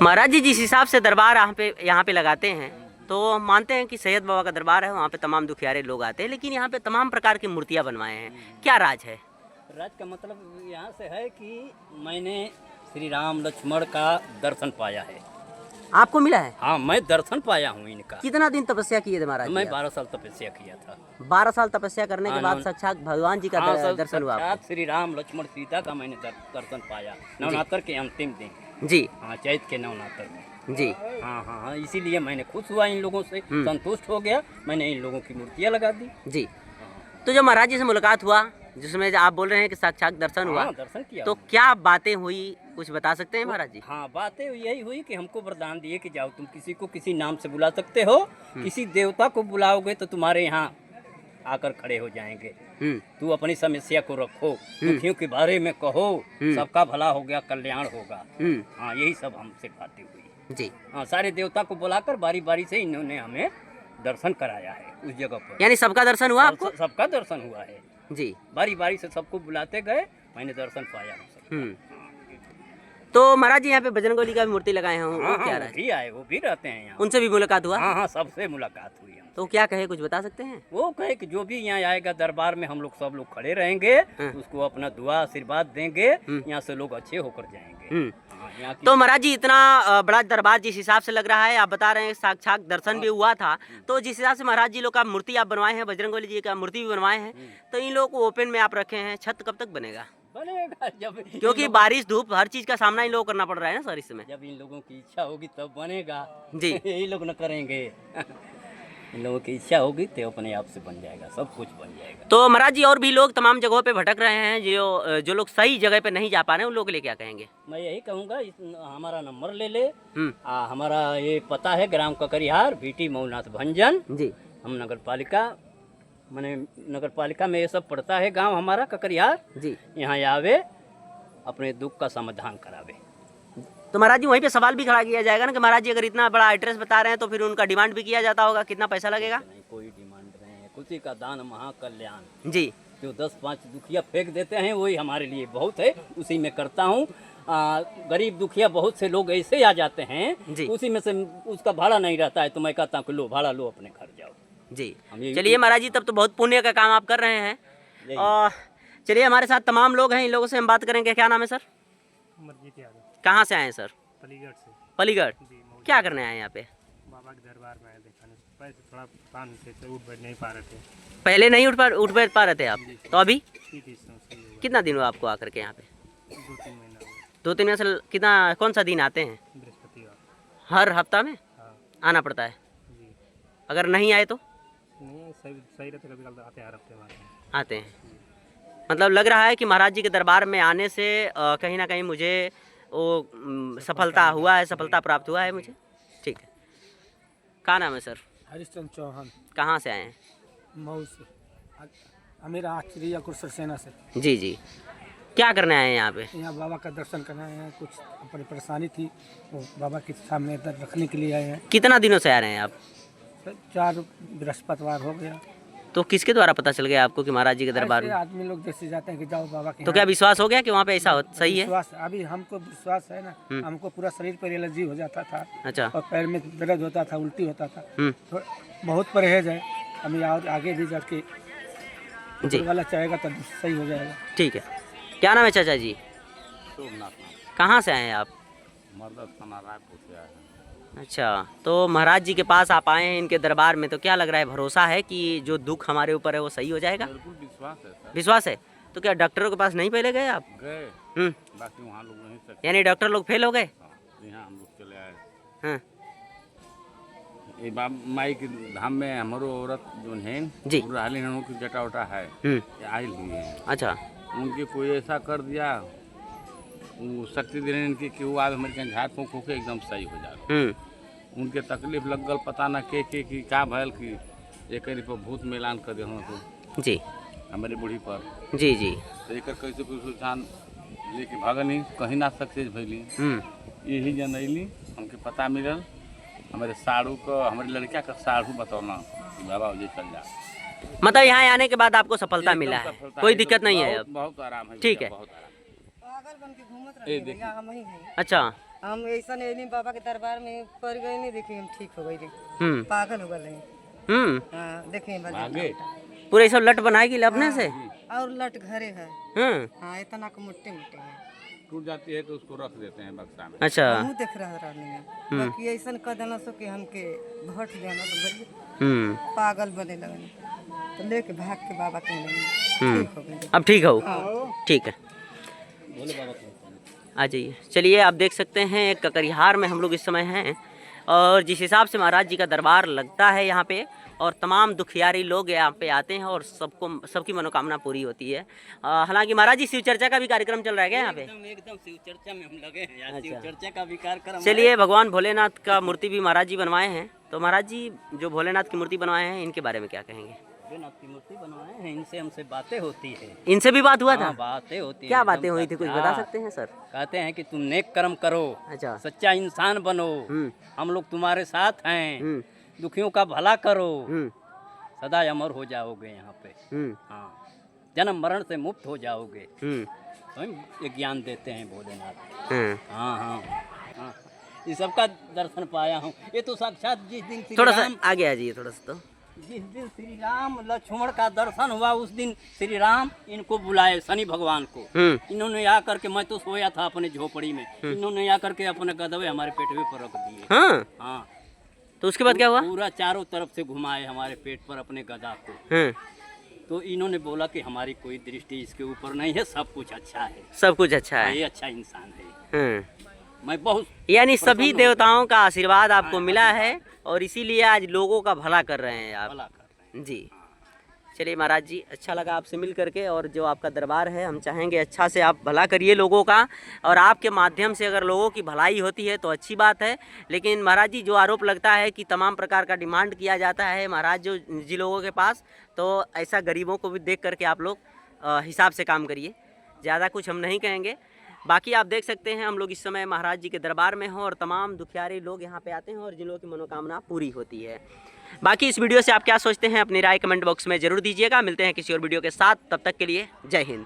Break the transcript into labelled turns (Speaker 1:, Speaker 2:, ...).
Speaker 1: महाराज जी जिस हिसाब से दरबार यहाँ पे लगाते हैं तो मानते हैं कि सैयद बाबा का दरबार है, वहाँ पे तमाम दुखियारे लोग आते हैं, लेकिन यहाँ पे तमाम प्रकार की मूर्तियाँ बनवाए हैं, क्या राज है?
Speaker 2: राज का मतलब यहाँ से है कि मैंने श्री राम लक्ष्मण का दर्शन पाया है।
Speaker 1: आपको मिला है?
Speaker 2: हाँ, मैं दर्शन पाया हूँ इनका।
Speaker 1: कितना दिन तपस्या किए थे महाराज?
Speaker 2: मैं 12 साल तपस्या किया था।
Speaker 1: 12 साल तपस्या करने के बाद साक्षात भगवान जी का दर्शन हुआ?
Speaker 2: साक्षात श्री राम लक्ष्मण सीता का मैंने दर्शन पाया नवरात्र के अंतिम दिन
Speaker 1: जी।
Speaker 2: हाँ, चैत के नवरात्र में
Speaker 1: जी।
Speaker 2: हाँ हाँ हाँ, इसीलिए मैंने खुश हुआ, इन लोगों से संतुष्ट हो गया, मैंने इन लोगों की मूर्तियाँ लगा दी जी।
Speaker 1: तो जब महाराज जी से मुलाकात हुआ, जिसमें आप बोल रहे हैं कि साक्षात दर्शन हुआ,
Speaker 2: दर्शन किया,
Speaker 1: तो क्या बातें हुई, कुछ बता सकते हैं महाराज जी?
Speaker 2: हाँ, बातें यही हुई कि हमको वरदान दिए कि जाओ तुम किसी को किसी नाम से बुला सकते हो, किसी देवता को बुलाओगे तो तुम्हारे यहाँ आकर खड़े हो जाएंगे। तू अपनी समस्या को रखो, दुखियों के बारे में कहो, सबका भला हो गया, कल्याण होगा। हाँ, यही सब हमसे बातें हुई जी। हाँ, सारे देवता को बुलाकर बारी बारी से इन्होंने हमें दर्शन कराया है उस जगह पर।
Speaker 1: यानी सबका दर्शन हुआ आपको?
Speaker 2: सबका दर्शन हुआ है
Speaker 1: जी।
Speaker 2: बारी बारी से सबको बुलाते गए, मैंने दर्शन पाया।
Speaker 1: तो महाराज जी यहाँ पे बजरंगबली का भी मूर्ति लगाए हैं, वो क्या
Speaker 2: वो भी आए, वो भी रहते हैं यहाँ।
Speaker 1: उनसे भी मुलाकात हुआ?
Speaker 2: हाँ हाँ, सबसे मुलाकात हुई।
Speaker 1: तो क्या कहे, कुछ बता सकते हैं?
Speaker 2: वो कहे कि जो भी यहाँ आएगा दरबार में हम लोग सब लोग खड़े रहेंगे, उसको अपना दुआ आशीर्वाद देंगे, यहाँ से लोग अच्छे होकर जाएंगे।
Speaker 1: तो महाराज जी इतना बड़ा दरबार जिस हिसाब से लग रहा है, आप बता रहे हैं साक्षात दर्शन भी हुआ था, तो जिस हिसाब से महाराज जी लोग का मूर्ति आप बनवाए हैं, बजरंगबली जी का मूर्ति भी बनवाए हैं, तो इन लोगों को ओपन में आप रखे हैं, छत कब तक बनेगा?
Speaker 2: बनेगा जब,
Speaker 1: क्योंकि बारिश धूप हर चीज का सामना इन लोगों को करना पड़ रहा है ना सर इस समय।
Speaker 2: जब इन लोगों की इच्छा होगी तब बनेगा
Speaker 1: जी।
Speaker 2: यही लोग न करेंगे इन लोगों की इच्छा होगी तो अपने आप से बन जाएगा, सब कुछ बन जाएगा।
Speaker 1: तो महाराज जी और भी लोग तमाम जगहों पे भटक रहे हैं, जो लोग सही जगह पे नहीं जा पा रहे हैं, उन लोगों के लिए क्या कहेंगे?
Speaker 2: मैं यही कहूँगा, हमारा नंबर ले ले। हमारा ये पता है ग्राम ककरिहार, बीटी मऊनाथ भंजन जी। हम नगर पालिका में ये सब पड़ता है गांव हमारा ककरिहार जी। यहाँ आवे, अपने दुख का समाधान करावे।
Speaker 1: तो महाराज जी वहीं पे सवाल भी खड़ा किया जाएगा ना कि महाराज जी अगर इतना बड़ा एड्रेस बता रहे हैं तो फिर उनका डिमांड भी किया जाता होगा, कितना पैसा लगेगा?
Speaker 2: नहीं, कोई डिमांड नहीं है, खुशी का दान महाकल्याण
Speaker 1: जी।
Speaker 2: जो 10-5 दुखिया फेंक देते हैं वही हमारे लिए बहुत है, उसी में करता हूँ। गरीब दुखिया बहुत से लोग ऐसे आ जाते हैं जी। उसी में से उसका भाड़ा नहीं रहता है, तो मैं कहता हूँ कि लो भाड़ा लो, अपने घर जाओ जी।
Speaker 1: चलिए महाराज जी, तब तो बहुत पुण्य का काम आप कर रहे हैं। और चलिए हमारे साथ तमाम लोग हैं, इन लोगों से हम बात करेंगे। क्या नाम है सर? कहाँ से आए हैं सर?
Speaker 3: पलीगढ़ से।
Speaker 1: पलीगढ़, क्या करने आए हैं यहाँ पे?
Speaker 3: बाबा के दरबार में आए दिखाने। पहले थोड़ा कान से उठ बैठ नहीं पा रहे थे।
Speaker 1: पहले नहीं उठ बैठ पा रहे थे आप, तो अभी कितना दिन हुआ आपको आकर के यहाँ पे?
Speaker 3: 2-3 महीना।
Speaker 1: 2-3 महीने से कितना, कौन सा दिन आते हैं?
Speaker 3: बृहस्पतिवार।
Speaker 1: हर हफ्ता में आना पड़ता है? अगर नहीं आए तो?
Speaker 3: नहीं, सही रहते, कभी आते हैं, हर हफ्ते
Speaker 1: आते हैं। मतलब लग रहा है कि महाराज जी के दरबार में आने से कहीं ना कहीं मुझे वो सफलता हुआ है, सफलता प्राप्त हुआ है मुझे। ठीक है, क्या नाम है सर?
Speaker 3: हरिश्चंद्र चौहान।
Speaker 1: कहाँ से आए हैं?
Speaker 3: मऊ से। मेरा आश्चर्य कुरसर सेना से।
Speaker 1: जी जी। क्या करने आए हैं यहाँ पे?
Speaker 3: यहाँ बाबा का दर्शन करने आए हैं, कुछ अपनी परेशानी थी वो बाबा के सामने रखने के लिए आए हैं।
Speaker 1: कितना दिनों से आ रहे हैं आप?
Speaker 3: 4 बृहस्पतिवार हो गया।
Speaker 1: तो किसके द्वारा पता चल गया आपको कि महाराज जी के दरबार में?
Speaker 3: आदमी लोग जैसे जाते हैं कि जाओ बाबा के।
Speaker 1: तो क्या विश्वास हो गया कि वहाँ पे ऐसा सही है?
Speaker 3: विश्वास, अभी हमको विश्वास है ना। हमको पूरा शरीर पर एलर्जी हो जाता था।
Speaker 1: अच्छा।
Speaker 3: और पैर में दर्द होता था, उल्टी होता था, तो बहुत परहेज है। हमें आगे भी जाके जी वाला चाहेगा तो सही हो जाएगा।
Speaker 1: ठीक है। क्या नाम है चाचा जी? कहाँ से आए हैं आप? अच्छा, तो महाराज जी के पास आप आए हैं इनके दरबार में, तो क्या लग रहा है, भरोसा है कि जो दुख हमारे ऊपर है वो सही हो जाएगा?
Speaker 4: बिल्कुल विश्वास है सर।
Speaker 1: विश्वास है। तो क्या डॉक्टरों के पास नहीं पहले गए आप?
Speaker 4: गए, बाकी वहाँ लोग नहीं सकते।
Speaker 1: यानी डॉक्टर लोग फेल हो गए?
Speaker 4: यहाँ हम लोग चले आए।
Speaker 1: हाँ।
Speaker 4: ये माई के धाम में हमारो औरत जो है
Speaker 1: जी,
Speaker 4: की जटा उटा है, आई ही है।
Speaker 1: अच्छा।
Speaker 4: उनके कोई ऐसा कर दिया, वो शक्ति दे रहे इनकी कि वो आज हमारे झाड़ फूँक होके एकदम सही हो जाए। उनके तकलीफ लग गल, पता न के का भयल कि एक पर भूत मिलान कर दे तो
Speaker 1: जी
Speaker 4: हमारे बूढ़ी पर
Speaker 1: जी जी।
Speaker 4: तो एक कैसे कोई सुल्तान लेके भागनी, कहीं ना सक्सेस भैली। यही जनैली हमके पता मिलल, हमारे साड़ू को, हमारे लड़का का साड़ू बतौना कि बाबा मुझे चल जा।
Speaker 1: मतलब यहाँ आने के बाद आपको सफलता मिला है, कोई दिक्कत नहीं है अब?
Speaker 4: बहुत आराम है।
Speaker 1: ठीक है।
Speaker 4: अच्छा,
Speaker 5: हम ऐसा नहीं बाबा के दरबार में पड़ गए नहीं, देखिए हम ठीक हो गई रे, पागल हो गए। हाँ देखिए
Speaker 4: आगे
Speaker 1: पूरे सब लट बनाएगी अपने से
Speaker 5: और लट घरे है। हाँ इतना को मोटे मोटे है,
Speaker 4: टूट जाती है तो उसको रख देते हैं बक्सा में।
Speaker 1: अच्छा
Speaker 5: मुँह देख रहा है बाकी ऐसा कर देना सो कि हमके भट जाना तो बड़ी पागल बने लगन, तो लेके भाग के बाबा के ठीक हो गई।
Speaker 1: अब ठीक हो? ठीक है, आ जाइए। चलिए आप देख सकते हैं ककरिहार में हम लोग इस समय हैं, और जिस हिसाब से महाराज जी का दरबार लगता है यहाँ पे, और तमाम दुखियारी लोग यहाँ पे आते हैं और सबकी मनोकामना पूरी होती है। हालांकि महाराज जी शिव चर्चा का भी कार्यक्रम चल रहा है क्या यहाँ पे?
Speaker 2: एकदम शिव चर्चा में हम लगे हैं यार। शिव चर्चा का भी कार्यक्रम।
Speaker 1: चलिए, भगवान भोलेनाथ का मूर्ति भी महाराज जी बनवाए हैं, तो महाराज जी जो भोलेनाथ की मूर्ति बनवाए हैं इनके बारे में क्या कहेंगे?
Speaker 2: भोलेनाथ की मूर्ति बनवाए हैं, इनसे हमसे बातें होती है।
Speaker 1: इनसे भी बात हुआ था?
Speaker 2: बातें होती है।
Speaker 1: क्या बातें हुई थी, कुछ बता सकते हैं सर?
Speaker 2: कहते हैं कि तुम नेक कर्म करो,
Speaker 1: अच्छा,
Speaker 2: सच्चा इंसान बनो, हम लोग तुम्हारे साथ हैं, दुखियों का भला करो, सदा अमर हो जाओगे यहाँ पे। हाँ, जन्म मरण से मुक्त हो जाओगे। तो ये ज्ञान देते हैं भोलेनाथ। हाँ हाँ हाँ, इस सबका दर्शन पाया हूँ। ये तो साक्षात जिस दिन
Speaker 1: थोड़ा सा आगे आ जाइए, थोड़ा सा। तो
Speaker 2: जिस दिन श्री राम लक्ष्मण का दर्शन हुआ उस दिन श्री राम इनको बुलाए, शनि भगवान को। इन्होंने आकर के, मैं तो सोया था अपने झोपड़ी में, इन्होंने आकर के अपने गदवे हमारे पेटवे पर रख दिए।
Speaker 1: हाँ
Speaker 2: हाँ,
Speaker 1: तो उसके बाद क्या हुआ?
Speaker 2: पूरा चारों तरफ से घुमाए हमारे पेट पर अपने गदा को। तो इन्होंने बोला कि हमारी कोई दृष्टि इसके ऊपर नहीं है, सब कुछ अच्छा है,
Speaker 1: सब कुछ अच्छा है,
Speaker 2: ये अच्छा इंसान है। मैं बहुत,
Speaker 1: यानी सभी देवताओं का आशीर्वाद आपको मिला है, और इसीलिए आज लोगों का भला कर रहे हैं आप।
Speaker 2: भला कर रहे हैं।
Speaker 1: जी, चलिए महाराज जी, अच्छा लगा आपसे मिल करके, और जो आपका दरबार है हम चाहेंगे अच्छा से आप भला करिए लोगों का, और आपके माध्यम से अगर लोगों की भलाई होती है तो अच्छी बात है। लेकिन महाराज जी, जो आरोप लगता है कि तमाम प्रकार का डिमांड किया जाता है महाराज जी लोगों के पास, तो ऐसा गरीबों को भी देख करके आप लोग हिसाब से काम करिए। ज़्यादा कुछ हम नहीं कहेंगे। बाकी आप देख सकते हैं हम लोग इस समय महाराज जी के दरबार में हों, और तमाम दुखियारे लोग यहाँ पे आते हैं और जिन लोगों की मनोकामना पूरी होती है। बाकी इस वीडियो से आप क्या सोचते हैं, अपनी राय कमेंट बॉक्स में ज़रूर दीजिएगा। मिलते हैं किसी और वीडियो के साथ, तब तक के लिए जय हिंद।